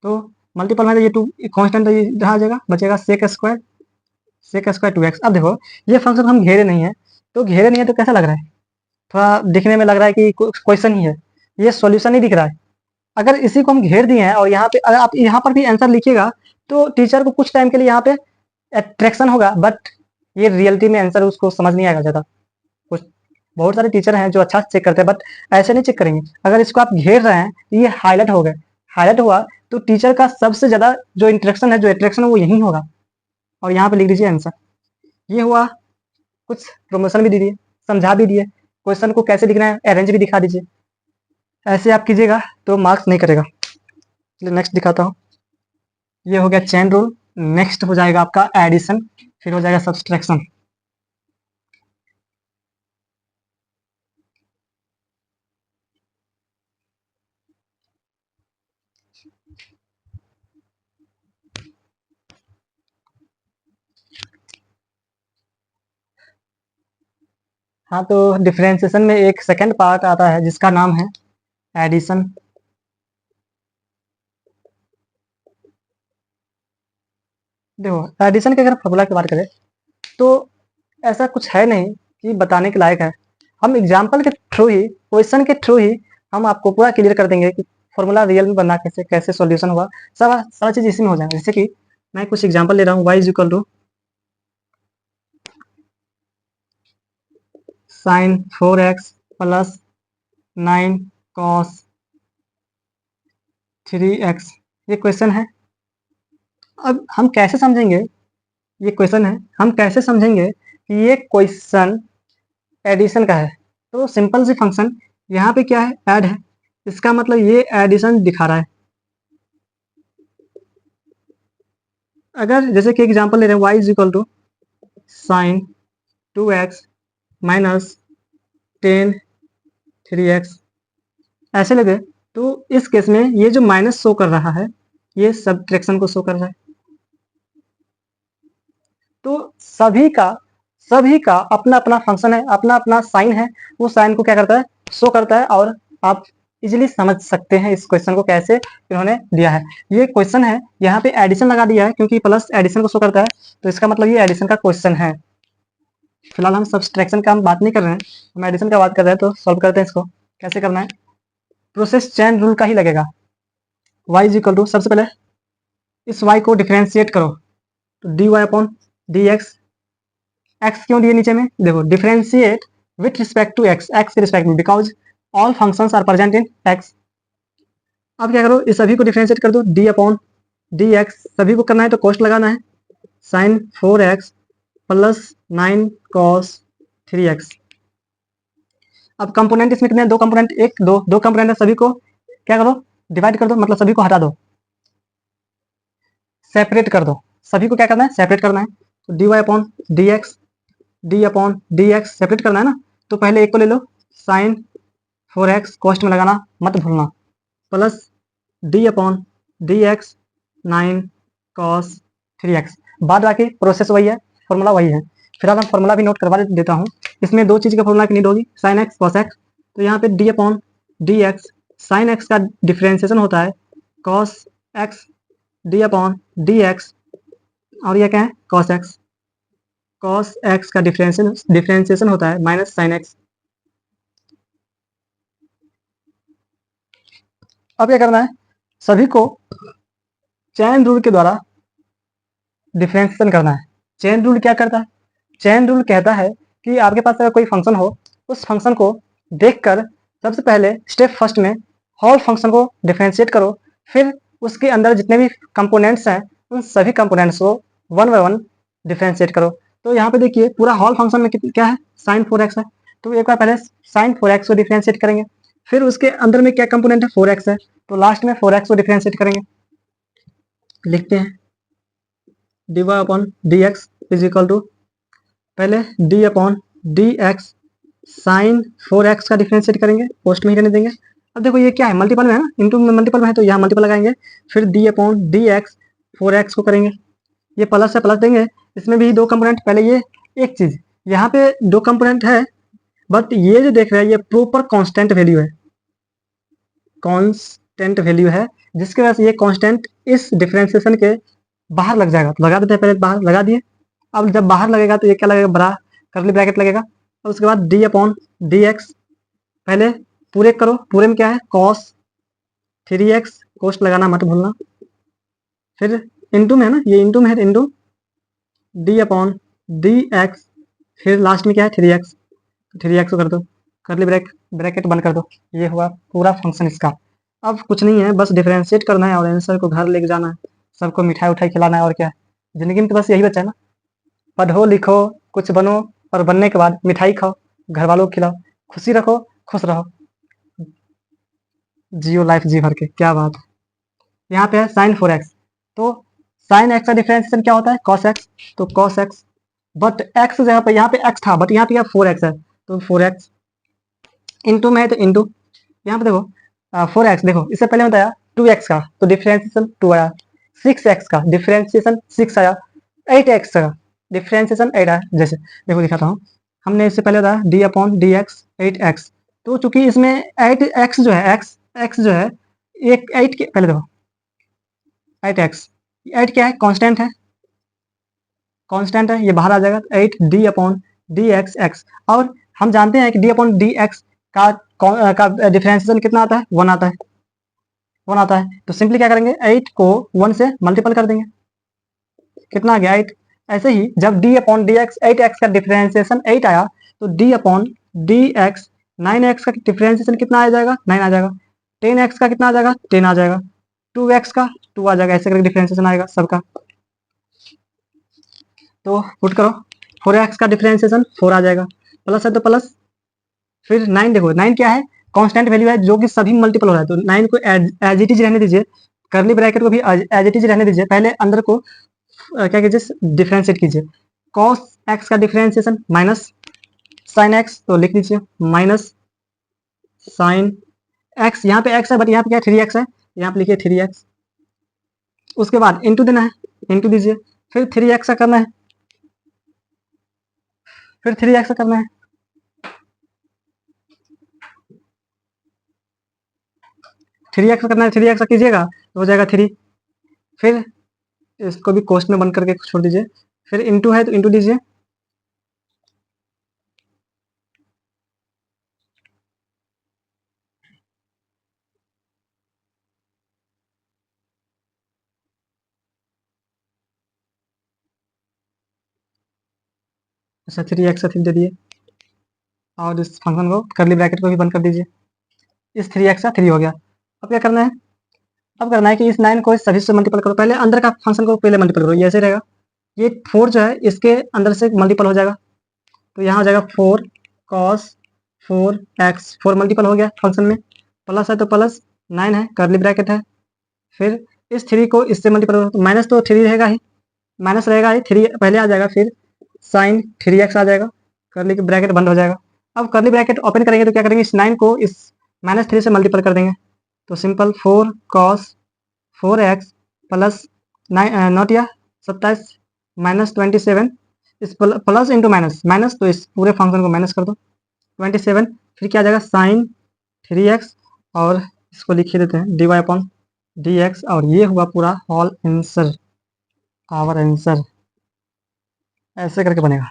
S1: तो मल्टीपल में तो ये 2 कांस्टेंट इधर आ जाएगा, बचेगा सेक स्क्वायर 2x। अब देखो ये फंक्शन हम घेरे नहीं है, तो घेरे नहीं है तो कैसा लग रहा है, थोड़ा दिखने में लग रहा है कि क्वेश्चन ही है, ये सॉल्यूशन नहीं दिख रहा है। अगर इसी को हम घेर दिए हैं और यहाँ पे अगर आप यहाँ पर भी आंसर लिखिएगा, तो टीचर को कुछ टाइम के लिए यहाँ पे अट्रैक्शन होगा, बट ये रियलिटी में आंसर उसको समझ नहीं आएगा ज़्यादा। कुछ बहुत सारे टीचर हैं जो अच्छा चेक करते हैं, बट ऐसे नहीं चेक करेंगे। अगर इसको आप घेर रहे हैं, ये हाईलाइट हो गए, हाईलाइट हुआ तो टीचर का सबसे ज़्यादा जो इंटरेक्शन है, जो अट्रैक्शन है, वो यही होगा। और यहाँ पे लिख दीजिए आंसर, ये हुआ। कुछ प्रमोशन भी दे दिए, समझा भी दिए, क्वेश्चन को कैसे लिखना है अरेंज भी दिखा दीजिए। ऐसे आप कीजिएगा तो मार्क्स नहीं करेगा। चलिए नेक्स्ट दिखाता हूँ। ये हो गया चेन रूल। नेक्स्ट हो जाएगा आपका एडिशन, फिर हो जाएगा सब्सट्रैक्शन। हाँ, तो डिफरेंशिएशन में एक सेकंड पार्ट आता है जिसका नाम है एडिशन। देखो एडिशन की अगर फॉर्मूला की बात करें तो ऐसा कुछ है नहीं कि बताने के लायक है। हम एग्जाम्पल के थ्रू ही, क्वेश्चन के थ्रू ही हम आपको पूरा क्लियर कर देंगे कि फॉर्मूला रियल में बनना कैसे, कैसे सॉल्यूशन हुआ, सारा सारा चीज़ इसी में हो जाएगा। जैसे कि मैं कुछ एग्जाम्पल ले रहा हूँ, y is equal to sine 4x plus 9 cos 3x, ये क्वेश्चन है। अब हम कैसे समझेंगे, ये क्वेश्चन है, हम कैसे समझेंगे कि ये क्वेश्चन एडिशन का है। तो सिंपल सी फंक्शन यहाँ पे क्या है, ऐड है, इसका मतलब ये एडिशन दिखा रहा है। अगर जैसे कि एग्जांपल ले रहे हैं y is equal to sine 2x minus 10 3x, ऐसे लगे तो इस केस में ये जो माइनस शो कर रहा है ये सब्ट्रैक्शन को शो कर रहा है। तो सभी का अपना अपना फंक्शन है, अपना अपना साइन है, वो साइन को क्या करता है, शो करता है। और आप इजीली समझ सकते हैं इस क्वेश्चन को कैसे इन्होंने दिया है। ये क्वेश्चन है, यहाँ पे एडिशन लगा दिया है क्योंकि प्लस एडिशन को शो करता है, तो इसका मतलब ये एडिशन का क्वेश्चन है। फिलहाल हम सब्सट्रैक्शन का हम बात नहीं कर रहे हैं, हम एडिशन का बात कर रहे हैं। तो सॉल्व करते हैं इसको, कैसे करना है। प्रोसेस चेन रूल का ही लगेगा। y इज इक्वल टू, सबसे पहले इस y को डिफ्रेंशिएट करो, तो dy अपॉन डी एक्स क्यों दिए नीचे में, देखो differentiate with respect to x, x के रिस्पेक्ट में, because all functions are present in x. अब क्या करो, इस सभी को डिफरेंशिएट कर दो, डी अपॉन डी एक्स, सभी को करना है तो कॉस्ट लगाना है, sign 4x plus 9 cos 3x। अब कंपोनेंट इसमें कितने हैं, दो कंपोनेंट, एक दो दो कंपोनेंट है, सभी को क्या करो, डिवाइड कर दो, मतलब सभी को हटा दो, सेपरेट कर दो। सभी को क्या करना है, सेपरेट करना है। तो d y upon d x, d upon d x separate करना है ना, तो पहले एक को ले लो, साइन 4x कॉस्ट में लगाना मत भूलना, plus d upon d x 9 cos 3x। बाद बाकी प्रोसेस वही है, फॉर्मूला वही है। फिलहाल हम फॉर्मूला भी नोट करवा देता हूँ। इसमें दो चीज़ का फॉर्मूला की नीड होगी, साइन एक्स कॉस एक्स। तो यहाँ पे D upon d x, sine x का डिफ्रेंसिएशन होता है cos x, d upon d x, और यह क्या है, कॉस एक्स। कॉस एक्स का डिफ्रेंसिएशन होता है माइनस साइन एक्स। अब क्या करना है, सभी को चेन रूल के द्वारा डिफरेंशिएशन करना है। चेन रूल क्या करता है, चेन रूल कहता है कि आपके पास अगर कोई फंक्शन हो, उस फंक्शन को देखकर सबसे पहले स्टेप फर्स्ट में होल फंक्शन को डिफरेंशिएट करो, फिर उसके अंदर जितने भी कंपोनेंट्स हैं उन सभी कंपोनेंट्स को वन बाय वन डिफरेंशिएट करो। तो यहाँ पे देखिए पूरा होल फंक्शन में क्या है, साइन 4x है, तो एक बार पहले साइन 4x को डिफरेंशिएट करेंगे, फिर उसके अंदर में क्या कंपोनेंट है, 4x है, तो लास्ट में 4x को डिफरेंशिएट करेंगे। लिखते हैं d y upon d x is equal to, पहले d upon d x sine 4x का डिफरेंशिएट करेंगे, पोस्ट में ही रहने देंगे। अब देखो ये क्या है, मल्टीपल में है ना, इनटू में मल्टीपल में है, तो यहाँ मल्टीपल लगाएंगे, फिर D upon d x 4x को करेंगे, ये प्लस से प्लस देंगे, इसमें भी दो कंपोनेंट, पहले ये एक चीज यहाँ पे दो कंपोनेंट है, बट ये जो देख रहे हैं ये प्रॉपर कांस्टेंट वैल्यू है, कांस्टेंट वैल्यू है, जिसके वजह से ये कांस्टेंट इस डिफरेंशिएशन के बाहर लग जाएगा। तो लगा देते हैं, पहले बाहर लगा दिए। अब जब बाहर लगेगा तो ये क्या लगेगा, बड़ा करली ब्रैकेट लगेगा, और उसके बाद डी अपॉन डी एक्स, पहले पूरे करो, पूरे में क्या है, कॉस 3x, कोस्ट लगाना मत भूलना, फिर इंटू में है ना, ये इंटू में है, into D upon d x, फिर लास्ट में क्या है 3x, 3x को कर दो, करली ब्रैकेट बंद कर दो। ये हुआ पूरा फंक्शन इसका। अब कुछ नहीं है, बस डिफरेंशिएट करना है और आंसर को घर लेके जाना है, सबको मिठाई उठाई खिलाना है, और क्या है, जिंदगी में तो बस यही बचा है ना, पढ़ो लिखो कुछ बनो, और बनने के बाद मिठाई खाओ, घर वालों को खिलाओ, खुशी रखो, खुश रहो, जियो लाइफ जी भर के, क्या बात है। यहाँ पे है साइन 4x, तो साइन एक्स का डिफरेंशिएशन क्या होता है, कॉस एक्स, तो कॉस एक्स, बट एक्स यहाँ पे एक्स था, बट यहाँ पे 4x है, तो 4x, इंटू में है तो इंटू, यहाँ पे देखो 4x, देखो इससे पहले बताया 2x का, तो डिफरेंशिएशन 2 आया, 6x का डिफरेंशिएशन 6 आया, 8x का डिफरेंशिएशन 8 आया। जैसे देखो दिखाता हूँ, हमने इससे पहले बताया D upon d x 8x, तो चूंकि इसमें 8x जो है, x जो है, एक 8 के पहले देखो 8x, 8 क्या है, कांस्टेंट है, कांस्टेंट है, ये बाहर आ जाएगा, 8 D upon d x x, और हम जानते हैं कि डी अपॉन डी एक्स का डिफरेंशिएशन कितना आता है, 1 आता है, 1 आता है, तो सिंपली क्या करेंगे, 8 को 1 से मल्टीपल कर देंगे, कितना आ गया 8। ऐसे ही जब D upon d x 8x का डिफरेंशिएशन 8 आया, तो D upon d x 9x का डिफरेंशिएशन कितना आ जाएगा, 9 आ जाएगा, 10x का कितना आ जाएगा, 10 आ जाएगा, 2x का 2 आ जाएगा, ऐसे करके डिफरेंशिएशन आएगा सबका। तो पुट करो, 4x का डिफरेंशिएशन 4 आ जाएगा, प्लस है तो प्लस, फिर 9 देखो, 9 क्या है, कांस्टेंट वैल्यू है जो कि सभी मल्टीपल हो रहा है, तो 9 को एज इट इज रहने दीजिए, करली ब्रैकेट को भी एज इट इज रहने दीजिए, पहले अंदर को क्या कीजिए, डिफरेंशिएट कीजिए, cos x का डिफरेंशिएशन माइनस साइन x, तो लिख लीजिए माइनस साइन x, यहाँ पे x है बट यहाँ पे क्या 3x है, यहाँ पे लिखिए 3x, उसके बाद इंटू देना है, इंटू दीजिए, फिर 3x का करना है, फिर 3x का करना है, 3x का करना है, 3x का कीजिएगा तो हो जाएगा 3, फिर इसको भी कोष्ट में बंद करके छोड़ दीजिए, फिर इंटू है तो इंटू दीजिए, अच्छा 3x का 3 दे दिए, और इस फंक्शन को करली ब्रैकेट को भी बंद कर दीजिए, इस 3x का 3 हो गया। अब क्या करना है, अब करना है कि इस 9 को इस सभी से मल्टीपल करो, पहले अंदर का फंक्शन को पहले मल्टीपल करो, ये ऐसे रहेगा, ये 4 जो है इसके अंदर से मल्टीपल हो जाएगा, तो यहाँ हो जाएगा 4 cos 4x, 4 मल्टीपल हो गया फंक्शन में, प्लस है तो प्लस, 9 है, करली ब्रैकेट है, फिर इस 3 को इससे मल्टीपल करो, तो माइनस तो 3 रहेगा ही, माइनस रहेगा ही, 3 पहले आ जाएगा, फिर साइन 3x आ जाएगा, करली ब्रैकेट बंद हो जाएगा। अब करली ब्रैकेट ओपन करेंगे तो क्या करेंगे, इस 9 को इस -3 से मल्टीपल कर देंगे, तो simple 4 cos 4x plus 9 not या 27 -27, इस प्लस इंटू माइनस माइनस, तो इस पूरे फंक्शन को माइनस कर दो 27, फिर क्या आ जाएगा साइन 3x, और इसको लिख ही देते हैं dy अपॉन dx, और ये हुआ पूरा होल आंसर, आवर आंसर, ऐसे करके बनेगा।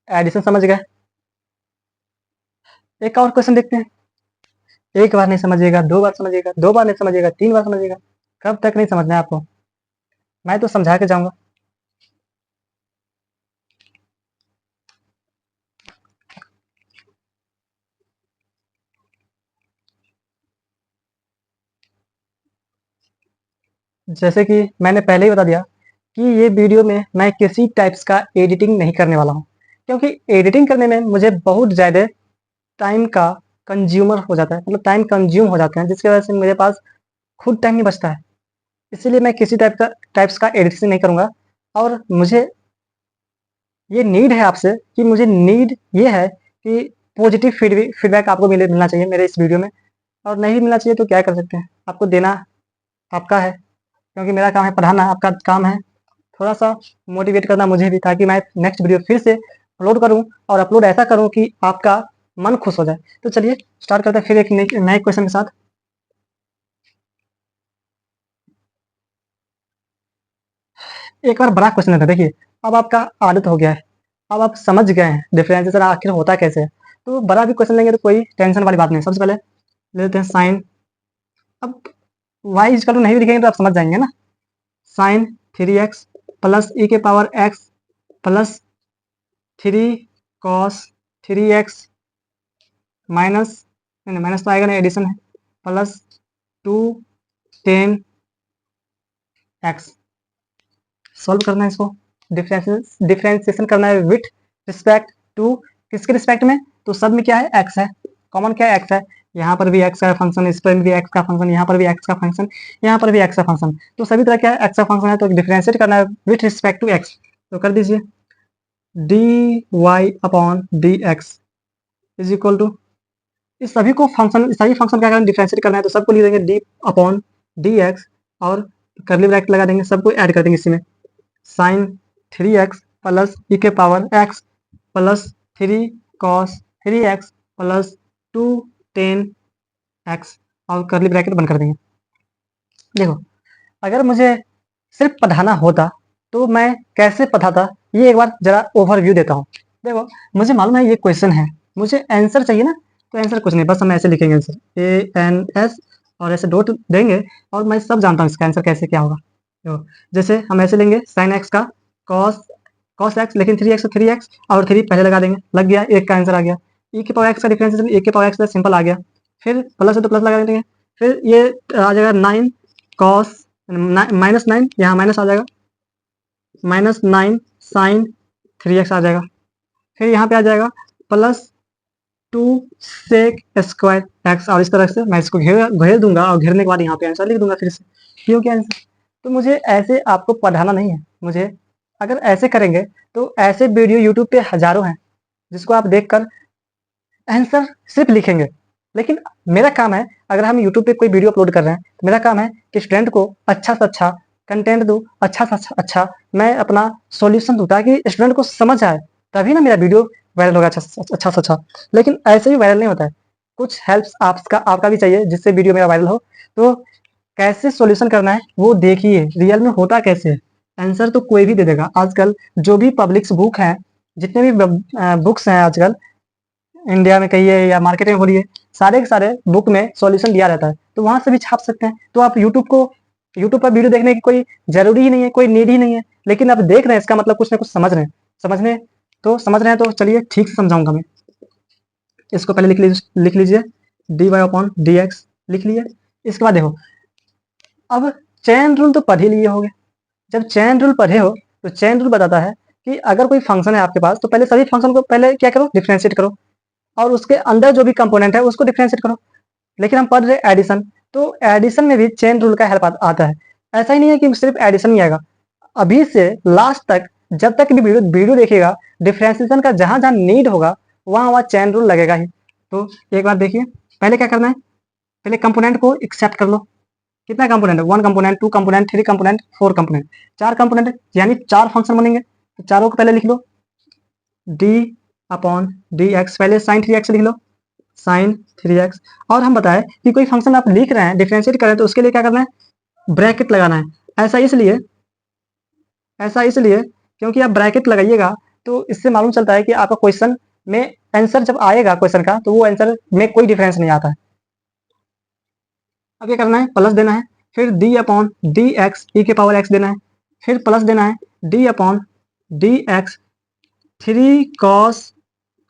S1: एडिशन समझ गए, एक और क्वेश्चन देखते हैं, एक बार नहीं समझिएगा, 2 बार समझिएगा, 2 बार नहीं समझिएगा, 3 बार समझिएगा, कब तक नहीं समझना है आपको, मैं तो समझा के जाऊंगा। जैसे कि मैंने पहले ही बता दिया कि ये वीडियो में मैं किसी टाइप्स का एडिटिंग नहीं करने वाला हूँ, क्योंकि एडिटिंग करने में मुझे बहुत ज़्यादा टाइम का कंज्यूमर हो जाता है, मतलब टाइम कंज्यूम हो जाते हैं, जिसकी वजह से मेरे पास खुद टाइम नहीं बचता है, इसीलिए मैं किसी टाइप्स का एडिटिंग नहीं करूँगा। और मुझे ये नीड है आपसे, कि मुझे नीड ये है कि पॉजिटिव फीडबैक आपको मिलना चाहिए मेरे इस वीडियो में, और नहीं मिलना चाहिए तो क्या कर सकते हैं, आपको देना आपका है, क्योंकि मेरा काम है पढ़ाना, आपका काम है थोड़ा सा मोटिवेट करना मुझे भी, ताकि मैं नेक्स्ट वीडियो फिर से अपलोड करूं, और अपलोड ऐसा करूं कि आपका मन खुश हो जाए। तो चलिए स्टार्ट करते हैं फिर एक नए क्वेश्चन के साथ। एक बार बड़ा क्वेश्चन था, देखिए अब आपका आदत हो गया है, अब आप समझ गए हैं डिफरेंशिएशन आखिर होता कैसे है, तो बड़ा भी क्वेश्चन लेंगे तो कोई टेंशन वाली बात नहीं। सबसे पहले ले लेते हैं साइन, अब वाई इजकल टू नहीं भी लिखेंगे तो आप समझ जाएंगे ना, साइन 3x प्लस ई के power x plus 3 cos 3x minus, नहीं माइनस तो आएगा नहीं, एडिशन है, प्लस 2 10x, सॉल्व करना है इसको, डिफरेंशिएशन करना है विथ रिस्पेक्ट टू, किसके रिस्पेक्ट में, तो सब में क्या है x है, कॉमन क्या है x है, यहाँ पर भी एक्स का फंक्शन, इस पर भी एक्स का फंक्शन, यहाँ पर भी एक्स का फंक्शन, यहाँ पर भी एक्स का फंक्शन। तो सभी तरह क्या है, एक्स का फंक्शन है, तो डिफरेंशिएट करना है विथ रिस्पेक्ट टू एक्स। तो कर दीजिए d y upon d x is equal to, इस सभी को फंक्शन, सभी फंक्शन क्या करना है, डिफरेंशिएट करना है, तो सबको लिख देंगे डी अपॉन डी एक्स और कर्ली ब्रैकेट लगा देंगे, सबको ऐड कर देंगे इसी में, साइन 3x प्लस ई के power x plus 3 cos 3x plus 2 ten x और कर्ली ब्रैकेट बंद कर देंगे। देखो अगर मुझे सिर्फ पढ़ाना होता तो मैं कैसे पढ़ाता, ये एक बार जरा ओवरव्यू देता हूँ। देखो मुझे मालूम है ये क्वेश्चन है, मुझे आंसर चाहिए ना, तो आंसर कुछ नहीं, बस हम ऐसे लिखेंगे आंसर ANS और ऐसे डॉट देंगे और मैं सब जानता हूँ इसका आंसर कैसे क्या होगा। देखो जैसे हम ऐसे लेंगे साइन एक्स का कॉस एक्स, लेकिन 3x तो 3x और 3 पहले लगा देंगे, लग गया, एक का आंसर आ गया। ई के पावर एक्स का डिफरेंशिएशन ए के पावर एक्स सिंपल आ गया, फिर प्लस है तो प्लस लगा देंगे, फिर ये आ जाएगा 9 कॉस -9, यहाँ माइनस आ जाएगा, -9 साइन 3x आ जाएगा, फिर यहाँ पे आ जाएगा प्लस 2 सेक स्क्वायर एक्स, और इस तरह से मैं इसको घेर दूंगा और घेरने के बाद यहाँ पे आंसर लिख दूंगा फिर से, ये हो गया आंसर। तो मुझे ऐसे आपको पढ़ाना नहीं है, मुझे अगर ऐसे करेंगे तो ऐसे वीडियो यूट्यूब पे हजारों हैं जिसको आप देखकर आंसर सिर्फ लिखेंगे। लेकिन मेरा काम है, अगर हम यूट्यूब पे कोई वीडियो अपलोड कर रहे हैं तो मेरा काम है कि स्टूडेंट को अच्छा से अच्छा कंटेंट दूँ, अच्छा से अच्छा मैं अपना सॉल्यूशन दूँ, ताकि स्टूडेंट को समझ आए, तभी ना मेरा वीडियो वायरल होगा अच्छा से अच्छा। लेकिन ऐसे ही वायरल नहीं होता है, कुछ हेल्प आपका भी चाहिए जिससे वीडियो मेरा वायरल हो। तो कैसे सॉल्यूशन करना है वो देखिए, रियल में होता कैसे है। आंसर तो कोई भी दे देगा, आजकल जो भी पब्लिक्स बुक हैं, जितने भी बुक्स हैं आजकल इंडिया में कहिए या मार्केट में बोलिए, सारे के सारे बुक में सॉल्यूशन दिया रहता है, तो वहां से भी छाप सकते हैं। तो आप यूट्यूब पर वीडियो देखने की कोई जरूरी ही नहीं है, कोई नीड ही नहीं है, लेकिन आप देख रहे हैं इसका मतलब कुछ ना कुछ समझ रहे हैं, समझ रहे हैं तो चलिए ठीक से समझाऊंगा मैं। इसको पहले लिख लीजिए d y upon d x लिख लीजिए। इसके बाद देखो, अब चेन रूल तो पढ़ ही लिए होगे, जब चेन रूल पढ़े हो तो चेन रूल बताता है कि अगर कोई फंक्शन है आपके पास तो पहले सभी फंक्शन को पहले क्या करो, डिफरेंशिएट करो, और उसके अंदर जो भी कंपोनेंट है उसको डिफरेंशिएट करो। लेकिन हम पढ़ रहे एडिशन, तो एडिशन में भी चेन रूल का हेल्प आता है। ऐसा ही नहीं है कि सिर्फ एडिशन ही आएगा, अभी से लास्ट तक जब तक भी वीडियो देखिएगा, डिफरेंशिएशन का जहां जहां नीड होगा वहां वहां चेन रूल लगेगा ही। तो एक बार देखिए, पहले क्या करना है, पहले कंपोनेंट को एक्सेप्ट कर लो। कितना कंपोनेंट है, 1 component, 2 component, 3 component, 4 component, 4 component यानी 4 फंक्शन बनेंगे, तो चारों को पहले लिख लो डी अपॉन डी एक्स, पहले साइन 3x लिख लो, साइन 3x। और हम बताएं कि कोई फंक्शन आप लिख रहे हैं, डिफरेंशिएट कर रहे हैं, तो उसके लिए क्या करना है, ब्रैकेट लगाना है। ऐसा इसलिए क्योंकि आप ब्रैकेट लगाइएगा तो इससे मालूम चलता है कि आपका क्वेश्चन में आंसर जब आएगा क्वेश्चन का, तो वो आंसर में कोई डिफरेंस नहीं आता है। अब क्या करना है, प्लस देना है, फिर डी अपॉन डी एक्स ई के पावर एक्स देना है, फिर प्लस देना है D upon d x 3 cos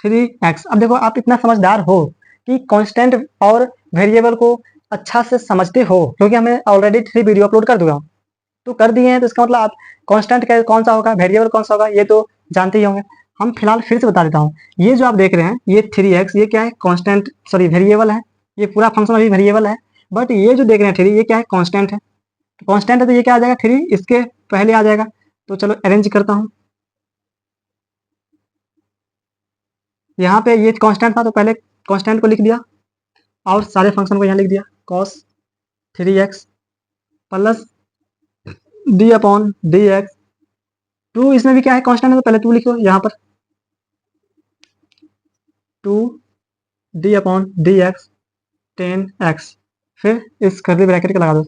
S1: 3x। अब देखो आप इतना समझदार हो कि कांस्टेंट और वेरिएबल को अच्छा से समझते हो, क्योंकि हमें ऑलरेडी 3 वीडियो अपलोड कर दूंगा, तो कर दिए हैं, तो इसका मतलब आप कांस्टेंट कौन सा होगा, वेरिएबल कौन सा होगा, ये तो जानते ही होंगे। हम फिलहाल फिर से बता देता हूँ, ये जो आप देख रहे हैं ये 3x, ये क्या है, कांस्टेंट सॉरी वेरिएबल है, ये पूरा फंक्शन अभी वेरिएबल है, बट ये जो देख रहे हैं 3, ये क्या है, कांस्टेंट है। कांस्टेंट है तो ये क्या आ जाएगा, 3 इसके पहले आ जाएगा। तो चलो अरेंज करता हूँ, यहाँ पे ये कांस्टेंट था तो पहले कांस्टेंट को लिख दिया और सारे फंक्शन को यहाँ लिख दिया, cos 3x plus d upon d x 2, इसमें भी क्या है, कांस्टेंट है तो पहले 2 लिखो यहाँ पर, 2 D upon d x 10x, फिर इस कर्ली ब्रैकेट का लगा दो।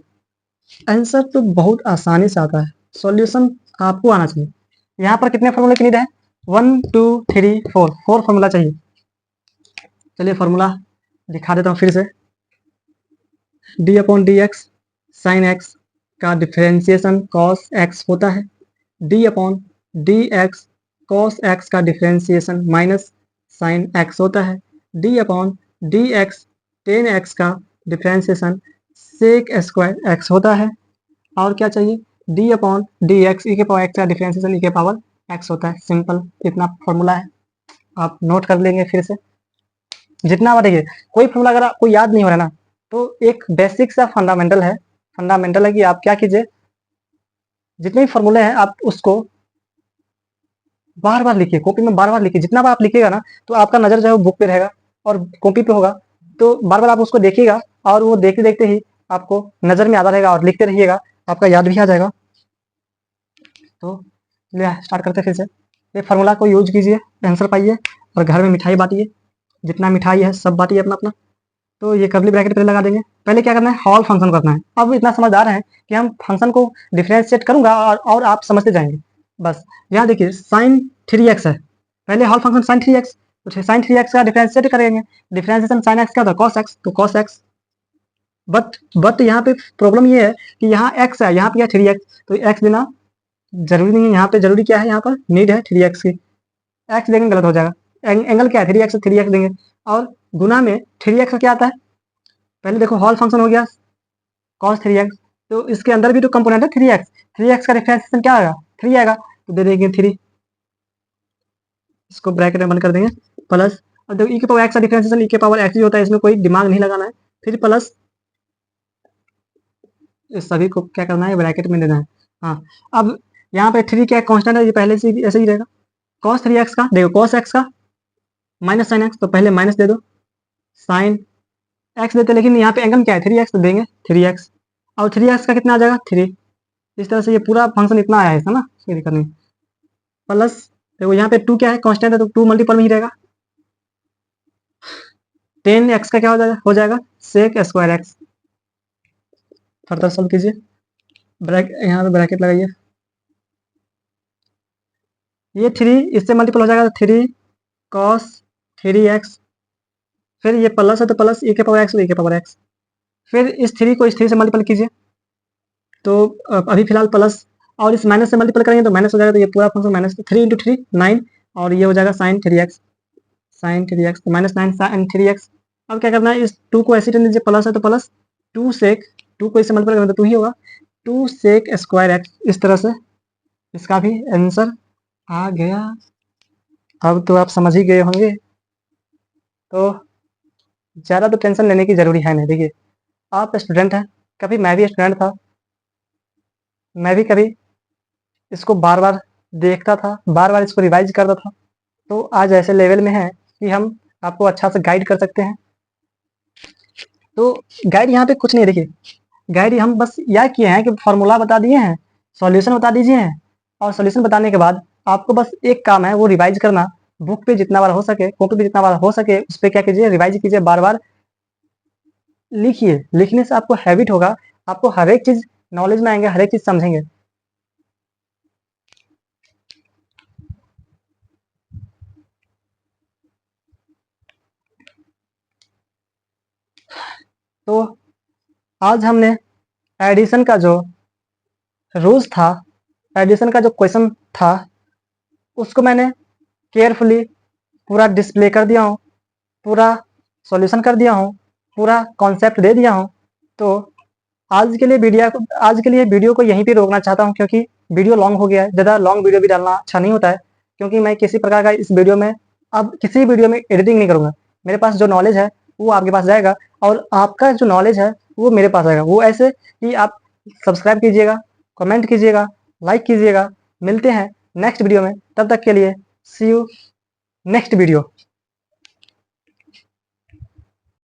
S1: आंसर तो बहुत आसानी से आता है, सॉल्यूशन आपको आना चाहिए। यहाँ पर कितने फॉर्मूले की नीड है, 1 2 3 4 फॉर्मूला चाहिए। चलिए फॉर्मूला दिखा देता हूँ फिर से, D upon d x sine x का डिफरेंशिएशन कॉस एक्स होता है, D upon d x cos x का डिफरेंशिएशन माइनस साइन एक्स होता है, D upon d x 10x का डिफरेंशिएशन सेक स्क्वायर एक्स होता है, और क्या चाहिए, डी अपॉन डी एक्स ई के पावर एक्स का डिफरेंशिएशन ई के पावर एक्स होता है। सिंपल इतना फॉर्मूला है, आप नोट कर लेंगे फिर से। जितना बार देखिए, कोई फॉर्मूला अगर आपको याद नहीं हो रहा ना, तो एक बेसिक सा फंडामेंटल है कि आप क्या कीजिए, जितने भी फॉर्मूले हैं आप उसको बार बार लिखिए, कॉपी में बार बार लिखिए। जितना बार आप लिखिएगा ना, तो आपका नजर जो है वो बुक पे रहेगा और कॉपी पे होगा, तो बार बार आप उसको देखिएगा और वो देखते देखते ही आपको नजर में आता रहेगा और लिखते रहिएगा, आपका याद भी आ जाएगा। तो चलिए स्टार्ट करते फिर से। ये फार्मूला को यूज कीजिए, आंसर पाइए और घर में मिठाई बांटिए, जितना मिठाई है सब बांटिए अपना अपना। तो ये कर्ली ब्रैकेट पहले लगा देंगे। पहले क्या करना है, हॉल फंक्शन करना है। अब इतना समझदार है कि हम फंक्शन को डिफरेंशिएट करूंगा और आप समझते जाएंगे। बस यहाँ देखिए साइन 3x है, पहले हॉल फंक्शन साइन 3x, तो साइन 3x का डिफरेंशिएट करेंगे। डिफरेंशिएशन साइन x क्या होता है, cos x, तो cos x। बट यहाँ पे प्रॉब्लम ये है कि यहाँ x है, यहाँ पे 3x, तो x देना जरूरी नहीं है। यहाँ पे जरूरी क्या है, यहाँ पर नीड है 3x की, x देंगे गलत हो जाएगा। एंगल क्या है, 3x देंगे, और गुना में 3x का क्या आता है, पहले देखो हॉल फंक्शन हो गया cos 3x, तो इसके अंदर भी तो कंपोनेंट है 3x, 3x का डिफरेंशिएशन क्या आएगा, 3 आएगा, तो दे देंगे 3, इसको ब्रैकेट में बंद कर देंगे, प्लस, अब देखो e के पावर x का डिफरेंशिएशन e के पावर x ही होता है, इसमें कोई दिमाग नहीं लगाना है। फिर प्लस इस सभी को क्या करना है, ब्रैकेट में देना है। हाँ, अब यहाँ पे 3 क्या कांस्टेंट है, ये पहले से ऐसे ही रहेगा। cos 3x का देखो, cos x का माइनस साइन x, तो पहले माइनस दे दो, साइन x देते, लेकिन यहाँ पे एंगल क्या है 3x, तो देंगे 3x, और 3x का कितना आ जाएगा 3। इस तरह से ये पूरा फंक्शन इतना आया है इसका ना, कोई दिक्कत नहीं। प्लस देखो यहाँ पे 2 क्या है, कांस्टेंट है, तो 2 मल्टीपल में ही रहेगा। 10x का क्या हो जाएगा sec square x। Further solve कीजिए, यहाँ पे ब्रैकेट लगाइए, ये 3 इससे मल्टीपल हो जाएगा, तो 3 cos 3x, फिर ये प्लस है तो प्लस e के पावर x, तो e के पावर x, फिर इस 3 को इस 3 से मल्टीपल कीजिए, तो अभी फिलहाल प्लस, और इस माइनस से मल्टीपल करेंगे तो माइनस हो जाएगा, तो ये पूरा फंक्शन माइनस 3 इंटू 3 9, और ये हो जाएगा साइन 3x, तो माइनस 9 साइन 3x। अब क्या करना है, इस 2 को ऐसे दीजिए, प्लस है तो प्लस 2 सेक, 2 को इससे मल्टीपल करेंगे तो 2 ही होगा, 2 सेक स्क्वायर x। इस तरह से इसका भी आंसर आ गया। अब तो आप समझ ही गए होंगे, तो ज़्यादा तो टेंशन लेने की ज़रूरी है नहीं। देखिए आप स्टूडेंट हैं, कभी मैं भी स्टूडेंट था, मैं भी कभी इसको बार बार देखता था, बार बार इसको रिवाइज करता था, तो आज ऐसे लेवल में है कि हम आपको अच्छा से गाइड कर सकते हैं। तो गाइड यहाँ पे कुछ नहीं, देखिए गाइड हम बस यह किए हैं कि फॉर्मूला बता दिए हैं, सॉल्यूशन बता दीजिए हैं, और सॉल्यूशन बताने के बाद आपको बस एक काम है, वो रिवाइज करना। बुक पे जितना बार हो सके, कॉपी पे जितना बार हो सके, उस पर क्या कीजिए, रिवाइज कीजिए, बार बार लिखिए। लिखने से आपको हैबिट होगा, आपको हर एक चीज नॉलेज में आएंगे, हर एक चीज समझेंगे। तो आज हमने एडिशन का जो रूल्स था, एडिशन का जो क्वेश्चन था, उसको मैंने केयरफुली पूरा डिस्प्ले कर दिया हूँ, पूरा सॉल्यूशन कर दिया हूँ, पूरा कॉन्सेप्ट दे दिया हूँ। तो आज के लिए वीडियो को यहीं पे रोकना चाहता हूँ, क्योंकि वीडियो लॉन्ग हो गया है। ज़्यादा लॉन्ग वीडियो भी डालना अच्छा नहीं होता है, क्योंकि मैं किसी प्रकार का इस वीडियो में, अब किसी वीडियो में एडिटिंग नहीं करूँगा। मेरे पास जो नॉलेज है वो आपके पास जाएगा, और आपका जो नॉलेज है वो मेरे पास आएगा। वो ऐसे कि आप सब्सक्राइब कीजिएगा, कमेंट कीजिएगा, लाइक कीजिएगा। मिलते हैं नेक्स्ट वीडियो में, तब तक के लिए सी यू नेक्स्ट वीडियो।